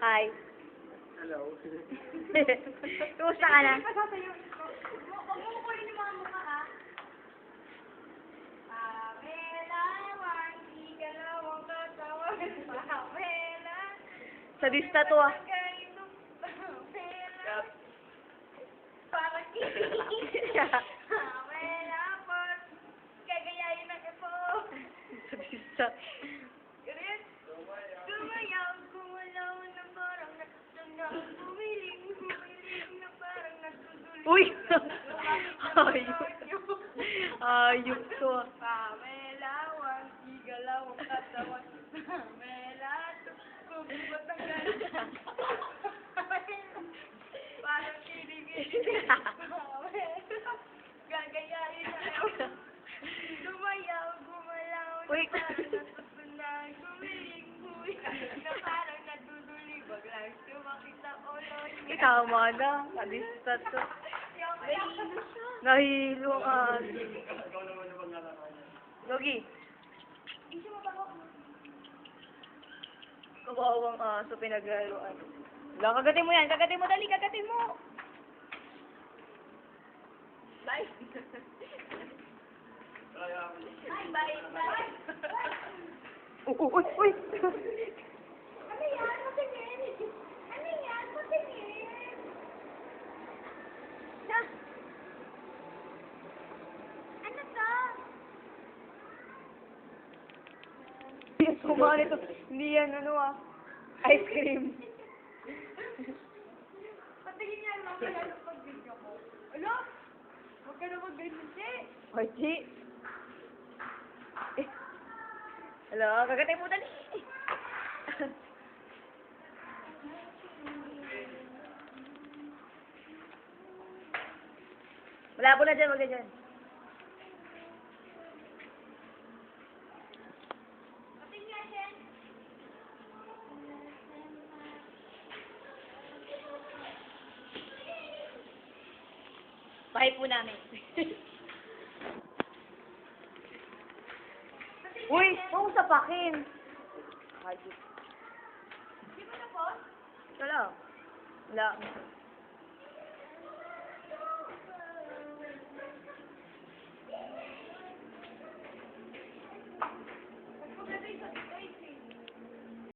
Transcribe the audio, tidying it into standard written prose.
Hi. Hello. Kumusta ka na? Huwag mo kukunin yung mga mukha, ha? Pamela, wagi, galawang katawan. Pamela. Sadista to ah. Pamela. Parang Pamela, pag gagayahin ng ipo. Sadista. Ganun. Gumayaw, gumalaw na parang natutanda. Humiling na parang natutuloy. Uy! Ayok. Ayok to ah. Pamela, wagi, galawang katawan. Pamela, kukubat ang gano'n. Parang kilig-kilig. Pamela, gagayahin na ako. Gumayaw, gumalaw na Uy. parang natutunda. Gumiling, na parang natutuloy. Baglang sumakit sa ulo niya. Tama na. Sadista to. Nahihilo siya. Nahilo ka. Ikaw naman yung mag-alala niya. Logi. Hindi siya mabaho. Kawawang aso pinaglaruan. Wala, kagatin mo yan. Kagatin mo. Dali, kagatin mo. Bye. Kaya, Ay, bye. Bye. Uy, uy. Ano yan? Matingin. Ano yan? Matingin. Na. Ano to? Kumano ito. Hindi yan ano ah. Ice cream. Patingin niya lang kaya ng pag-video ko. Ano? Huwag ka na mag-ganyan, Che. Hoy, Chi. Hello, kagatin mo dali. Wala po na dyan, wag na dyan. Patingin niya, Che. Bahay po namin. Uy, huwag mo sapakin. Ay, Di ba na po? wala. Wala.